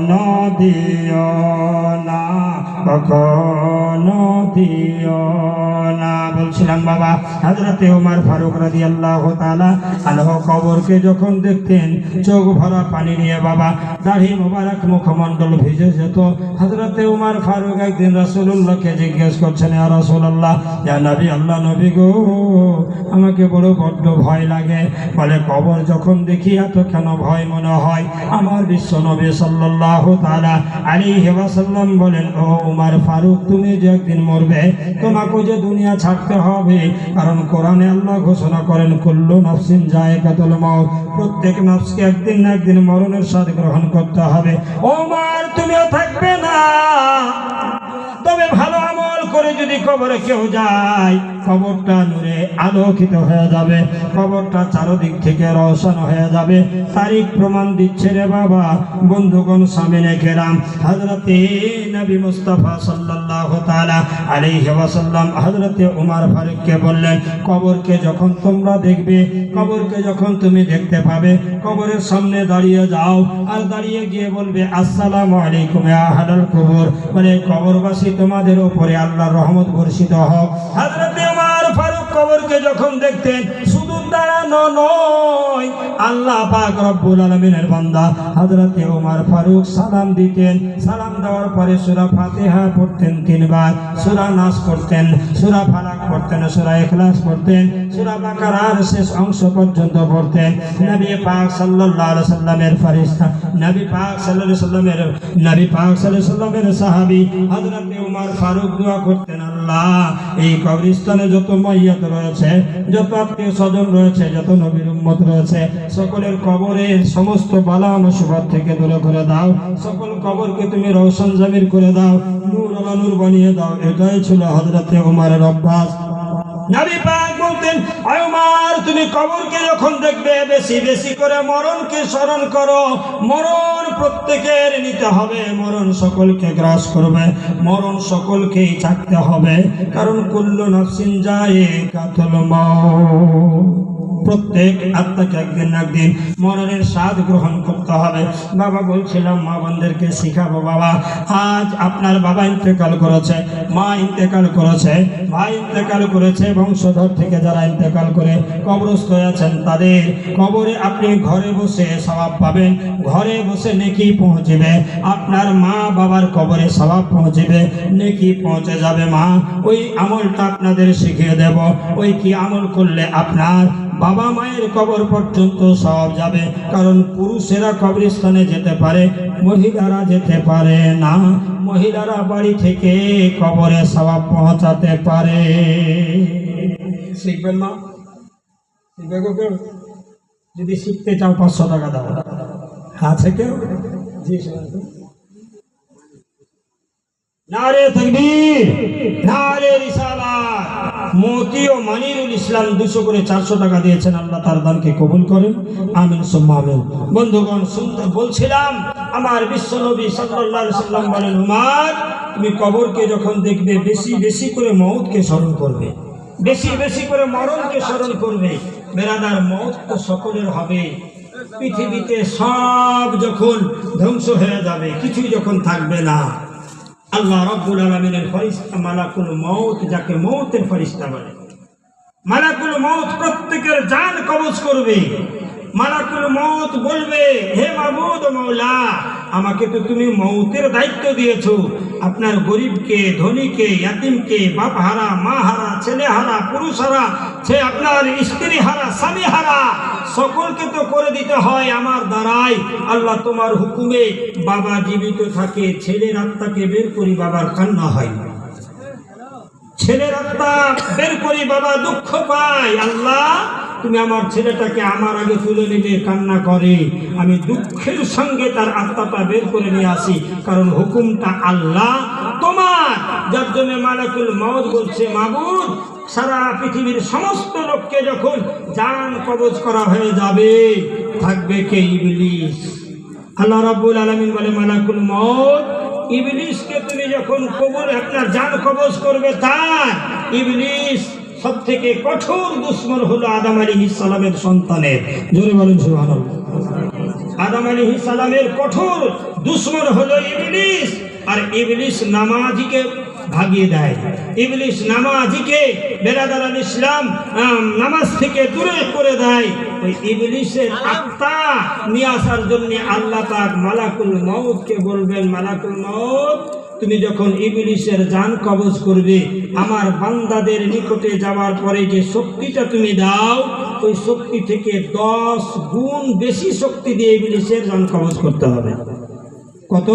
কখনো দিও না, কখনো দিও না। বলছিলাম বাবা হযরতে ওমর ফারুক রাদিয়াল্লাহু তাআলা আনহু কবরকে যখন দেখতেন চোখ ভরা পানি নিয়ে বাবা দাড়ি মোবারক মুখমণ্ডল ভিজে যেত। হযরতে ওমর ফারুক একদিন রাসূলুল্লাহকে জিজ্ঞেস করছেন, ইয়া রাসূলুল্লাহ, ইয়া নবী, আল্লাহ নবী গো, আমাকে বড্ড ভয় লাগে। বলে, কবর যখন দেখি এত কেন ভয় মনে হয়? আমার বিশ্ব নবী সাল্লাল্লাহু তাআলা আলাইহি ওয়াসাল্লাম বলেন, ও ওমর ফারুক, তুমি যে একদিন মরবে, তোমাকে যে দুনিয়া ছাড়তে হবে। কারণ কোরআনে আল্লাহ ঘোষণা করেন, কুল্লু নাফসিন যায়কাতুল মাউত, প্রত্যেক নফসকে একদিন না একদিন মরণের স্বাদ গ্রহণ করতে হবে। ওমর, তুমিও থাকবে না, তবে ভালো আমল করে যদি কবরে কেউ যায়, কবরটা নূরে আলোকিত হয়ে যাবে, কবরটা চারদিক থেকে রওশন হয়ে যাবে। তারিখ প্রমাণ দিচ্ছে রে বাবা। বন্ধুগণ, সামিনে কেরাম, হযরতে নবী মুস্তাফা সাল্লাল্লাহু তাআলা আলাইহি ওয়াসাল্লাম হযরতে ওমর ফারুককে বললেন, কবরকে যখন তোমরা দেখবে, কবরকে যখন তুমি দেখতে পাবে, কবরের সামনে দাঁড়িয়ে যাও আর দাঁড়িয়ে গিয়ে বলবে, আসসালামু আলাইকুম ইয়া আহলাল কবর, মানে কবরবাসী তোমাদের উপরে আল্লাহর রহমত বর্ষিত হোক। হযরতে ওমর ফারুক কবরকে যখন দেখতেন, শুধু দাঁড়ানো নয়, আল্লাহ পাক রব্বুল আলামিনের বান্দা হযরতে ওমর ফারুক সালাম দিতেন। সালাম দেওয়ার পরে সূরা ফাতিহা পড়তেন 3 বার, সূরা নাস পড়তেন, সূরা ফালাক পড়তেন, সূরা ইখলাস পড়তেন, সূরা বাকারার শেষ অংশ পর্যন্ত পড়তেন। নবী পাক সাল্লাল্লাহু আলাইহি সাল্লামের ফেরেশতা, নবী পাক সাল্লাল্লাহু আলাইহি সাল্লামের সাহাবী হযরতে ওমর ফারুক দোয়া করতেন, আল্লাহ, এই কবরস্থানে যত মাইয়াত রয়েছে, যত আত্মীয় স্বজন রয়েছে, যত নবীর উম্মত রয়েছে, সকলের কবরের সমস্ত বালা মুসিবত থেকে দূরে করে দাও, সকল কবরকে তুমি রওশন জামির করে দাও, নূর আলা নূর বানিয়ে দাও। এটাই ছিল হযরতে ওমরের অভ্যাস। নবী পাক বলতেন, আয় ওমর, তুমি কবরকে যখন দেখবে, বেশি বেশি করে মরণকে স্মরণ করো। মরণ প্রত্যেকের নিতে হবে, মরণ সকলকে গ্রাস করবে, মরণ সকলকেই চাকতে হবে। কারণ কুল্লু নাফসিন যায়কাতুল মাউত, প্রত্যেক আত্মাকে একদিন না একদিন মরণের স্বাদ গ্রহণ করতে হবে। বাবা বলছিলাম, মা বোনদেরকে শিখাবো। বাবা, আজ আপনার বাবা ইন্তেকাল করেছে, মা ইন্তেকাল করেছে, ভাই ইন্তেকাল করেছে, বংশধর থেকে যারা ইন্তেকাল করে কবরস্থ আছেন, তাদের কবরে আপনি ঘরে বসে সওয়াব পাবেন, ঘরে বসে নেকি পৌঁছবে। আপনার মা বাবার কবরে সওয়াব পৌঁছবে, নেকি পৌঁছে যাবে। মা, ওই আমলটা আপনাদের শিখিয়ে দেব। ওই কি আমল করলে আপনার বাবা মায়ের কবর পর্যন্ত সওয়াব যাবে। কারণ পুরুষেরা কবরস্থানে যেতে পারে, মহিলারা যেতে পারে না। মহিলারা বাড়ি থেকে কবরে সওয়াব পৌঁছাতে পারে। শিখবেন মা? শিখবে কেউ? যদি শিখতে চাও 500 টাকা দাও। আছে কেউ? জি, নারে তাকবীর, নারে রিসালাত। মতি ও মানিরুল ইসলাম 200 করে 400 টাকা দিয়েছেন। আল্লাহ তার দানকে কবুল করেন, আমিন সুম্মা আমিন। বন্ধুগণ, শুনতে বলছিলাম, আমার বিশ্ব নবী সাল্লাল্লাহু আলাইহি সাল্লাম বলেন, উমর, তুমি কবরকে যখন দেখবে, বেশি বেশি করে মওতকে স্মরণ করবে, বেশি বেশি করে মরণকে স্মরণ করবে। বেরাদার, মওত তো সকলের হবে। পৃথিবীতে সব যখন ধ্বংস হয়ে যাবে, কিছুই যখন থাকবে না, আল্লাহ রাব্বুল আলামিনের ফেরেশতা মালাকুল মউত, যাকে মউতের ফেরেশতা বলে, মালাকুল মউত প্রত্যেকের জান কবজ করবে। মালাকুল মউত বলবে, হে মাবুদ ও মাওলা, আমাকে তো তুমি মউতের দায়িত্ব দিয়েছো। আপনার গরিবকে, ধনীকে, ইয়াতিমকে, বাপ হারা, মা হারা, ছেলে হারা, পুরুষ হারা, সে আপনার স্ত্রী হারা, স্বামী হারা, সকলকে তো করে দিতে হয় আমার দ্বারাই। আল্লাহ তোমার হুকুমে বাবা জীবিত থাকে, ছেলের আত্মাকে বের করি, বাবার কান্না হয়। ছেলের আত্মা বের করি, বাবা দুঃখ পায়। আল্লাহ, তুমি আমার ছেলেটাকে আমার আগে তুলে নিলে কান্না করে, আমি দুঃখের সঙ্গে তার আত্মাটা বের করে নিয়ে আসি। কারণ হুকুমটা আল্লাহ তোমার, যার জন্য মালাকুল মউত বলছে, মাবুদ, সারা পৃথিবীর সমস্ত লোককে যখন জান কবজ করা হয়ে যাবে, থাকবে কে? ইবলিস। আল্লাহ রাব্বুল আলামিন বলে, মালাকুল মউত, ইবলিসকে তুমি যখন আপনার জান কবজ করবে, তার ইবলিস সব থেকে কঠোর দুশ্মন হলো আদম আলাইহিস সালামের সন্তানের। জোরে বলেন সুবহানাল্লাহ। আদম আলাইহিস সালামের কঠোর দুশমন হলো ইবলিস। আর ইবলিস নামাজিকে ভাগিয়ে দেয়, ইবলিস নামাজিকে বেরাদার আল ইসলাম নামাজ থেকে দূরে করে দেয়। ওই ইবলিসের আত্মা নিয়ে আসার জন্য আল্লাহ পাক মালাকুল মউতকে বলবেন, মালাকুল মউত তুমি যখন ইবলিসের জান কবজ করবে, আমার বান্দাদের নিকটে যাওয়ার পরে যে শক্তিটা তুমি দাও, ওই শক্তি থেকে 10 গুণ বেশি শক্তি দিয়ে ইবলিসের জান কবজ করতে হবে। কত?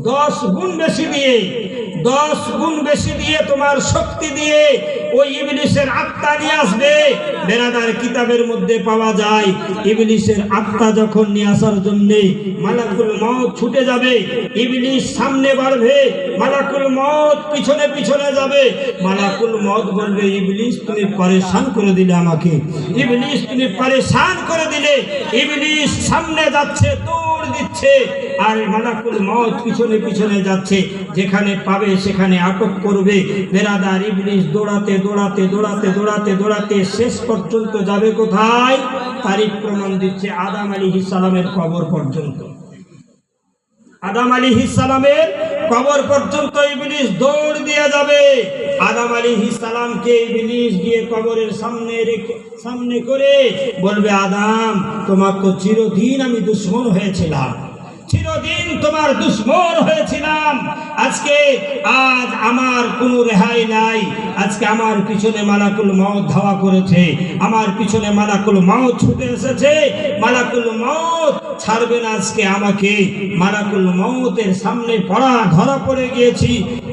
10 গুণ বেশি দিয়ে, 10 গুণ বেশি দিয়ে তোমার শক্তি দিয়ে ওই ইবলিসের আত্মা নিয়ে আসবে। বেরাদার কিতাবের মধ্যে পাওয়া যায়, ইবলিসের আত্মা যখন নিয়ে আসার জন্য মালাকুল মউত ছুটে যাবে, ইবলিস সামনে বাড়বে, মালাকুল মউত পিছনে পিছনে যাবে। মালাকুল মউত বলবে, ইবলিস তুমি পরেশান করে দিলে আমাকে, ইবলিস তুমি পরেশান করে দিলে। ইবলিস সামনে যাচ্ছে, দৌড় দিচ্ছে, আর মালাকুল মউত পিছনে পিছনে যাচ্ছে, যেখানে পাবে সেখানে আটক করবে। বেরাদার ইবলিস দৌড়াতে দৌড়াতে দৌড়াতে দৌড়াতে দৌড়াতে শেষ পর্যন্ত যাবে কোথায়? তারিখ প্রমাণ দিচ্ছে আদম আলাইহিস সালামের কবর পর্যন্ত। আদম আলাইহিস সালামের কবর পর্যন্ত ইবলিস দৌড় দিয়ে যাবে। আদম আলাইহিস সালামকে ইবলিস গিয়ে কবরের সামনে করে বলবে, আদম তোমার তো চিরদিন আমি দুশমন হয়েছিলাম, চিরদিন তোমার দুশমন হয়েছিলাম। আজ আমার কোনো রেহাই নাই। আজকে আমার পিছনে মালাকুল মউত ধাওয়া করেছে, আমার পিছনে মালাকুল মউত ছুটে এসেছে। মালাকুল মউত ছাড়বে না আজকে আমাকে। মালাকুল মউতের সামনে ধরা পড়ে গিয়েছি।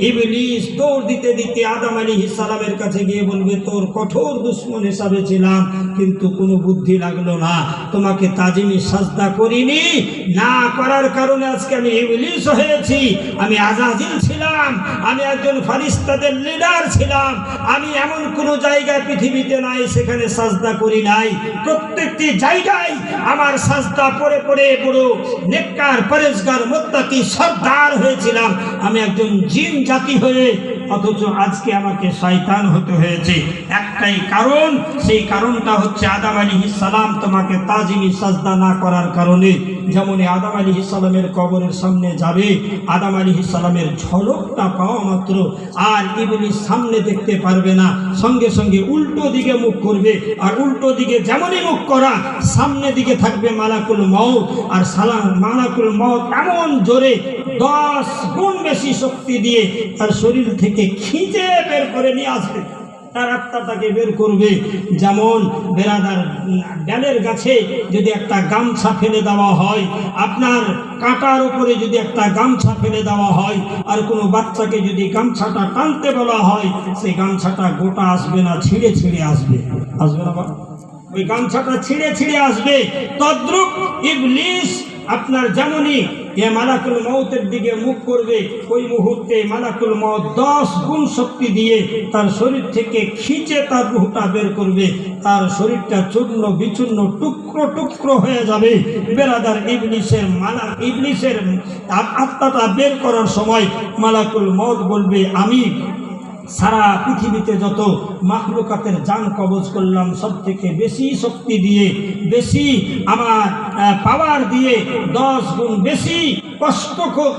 ইবলিস দৌড় দিতে দিতে আদম আলাইহিস সালামের কাছে গিয়ে বলবে, তোর কঠোর দুশমন হিসাবে ছিলাম, কিন্তু কোনো বুদ্ধি লাগলো না, তোমাকে তাজিমি সাজদা করিনি, না করার কারণে আজকে আমি ইবলিস হয়েছি। আমি আজাজিল ছিলাম, আমি একজন ফেরেশতাদের লিডার ছিলাম। আমি এমন কোন জায়গায় পৃথিবীতে নাই সেখানে সাজদা করি নাই। প্রত্যেকটি জায়গায় আমার সাজদা পড়ে পড়ে বড় নেককার পরেজগার মুত্তাকি সর্দার হয়েছিলাম। আমি একজন জিন জাতি হয়ে, অথচ আজকে আমাকে শয়তান হতে হয়েছে। একটাই কারণ, সেই কারণটা হচ্ছে আদম আলাইহিস সালাম তোমাকে তাজিমি সাজদা না করার কারণে। যেমন আদম আলাইহিস সালামের কবরের সামনে যাবে, আদম আলাইহিস সালামের ঝলকটা পাওয়া মাত্র আর ইবলিস সামনে দেখতে পারবে না, সঙ্গে সঙ্গে উল্টো দিকে মুখ করবে। আর উল্টো দিকে যেমনই মুখ করা, সামনে দিকে থাকবে মালাকুল মউত। আর মালাকুল মউত এমন জোরে 10 গুণ বেশি শক্তি দিয়ে তার শরীর থেকে খিঁচে বের করে নিয়ে আসবে, তার আত্মাটাকে বের করবে। যেমন বেরাদার ডালের গাছে যদি একটা গামছা ফেলে দেওয়া হয়, আপনার কাঁটার উপরে যদি একটা গামছা ফেলে দেওয়া হয়, আর কোনো বাচ্চাকে যদি গামছাটা টানতে বলা হয়, সেই গামছাটা গোটা আসবে না, ছিঁড়ে ছিঁড়ে আসবে, আসবে না বাবা? ওই গামছাটা ছিঁড়ে ছিঁড়ে আসবে। তদ্রূপ ইবলিস আপনার যেমনই মালাকুল মউতের দিকে মুখ করবে, ওই মুহূর্তে মালাকুল মউত 10 গুণ শক্তি দিয়ে তার শরীর থেকে খিঁচে তার রূহটা বের করবে। তার শরীরটা চূর্ণ বিচূর্ণ টুকরো টুকরো হয়ে যাবে। বেরাদার ইবলিসের আত্মাটা বের করার সময় মালাকুল মউত বলবে, আমি সারা পৃথিবীতে যত মাখলুকাতের জান কবজ করলাম, সব থেকে বেশি শক্তি দিয়ে, বেশি আমার পাওয়ার দিয়ে, 10 গুণ বেশি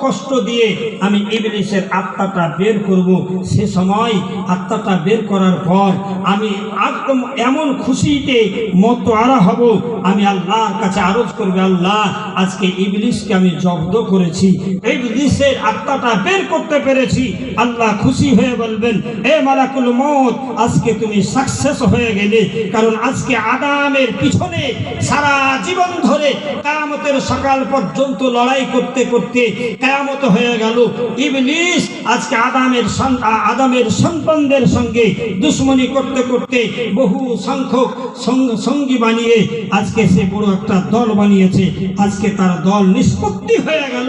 কষ্ট দিয়ে আমি ইবলিসের আত্মাটা বের করব। সে সময় আত্মাটা বের করার পর আমি একদম এমন খুশিতে মতোয়ারা হব, আমি আল্লাহর কাছে আরজ করবে, আল্লাহ আজকে ইবলিসকে আমি জব্দ করেছি, ইবলিসের আত্মাটা বের করতে পেরেছি। আল্লাহ খুশি হয়ে বলবেন, এ মালাকুল মউত আজকে তুমি সাকসেস হয়ে গেলে, কারণ আজকে আদামের পিছনে সারা জীবন ধরে কিয়ামতের সকাল পর্যন্ত লড়াই করতে করতে কিয়ামত হয়ে গেল। ইবলিস আজকে আদামের সন্তানদের সঙ্গে দুশ্মনী করতে করতে বহু সংখ্যক সঙ্গী বানিয়ে আজকে সে বড় একটা দল বানিয়েছে। আজকে তার দল নিষ্পত্তি হয়ে গেল।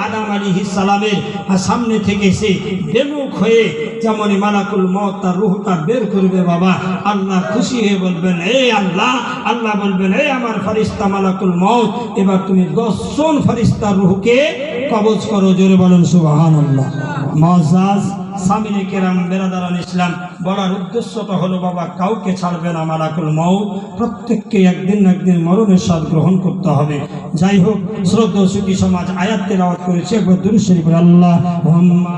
আদম আলাইহিস সালামের সামনে থেকে সে বেমুখ হয়ে যেমন মালাকুল মউত তার রূহটা বের করবে। বাবা আল্লাহ খুশি হয়ে বলবেন, এ আল্লাহ, আল্লাহ বলবেন, এ আমার ফেরেশতা মালাকুল মউত, এবার তুমি 10 জন ফেরেশতার রূহকে কবজ করো। জোরে বলুন সুবহানাল্লাহ। মুআজ্জাজ সামিনে কেরাম বেরাদারান ইসলাম, বলার উদ্দেশ্যটা হলো বাবা কাউকে ছাড়বে না মালাকুল মউত, প্রত্যেককে একদিন না একদিন মরণের স্বাদ গ্রহণ করতে হবে। যাই হোক, শ্রদ্ধা সুখী সমাজ আয়াত তেলাওয়াত করেছে, একবার দুরূদ শরীফ আল্লাহুম্মা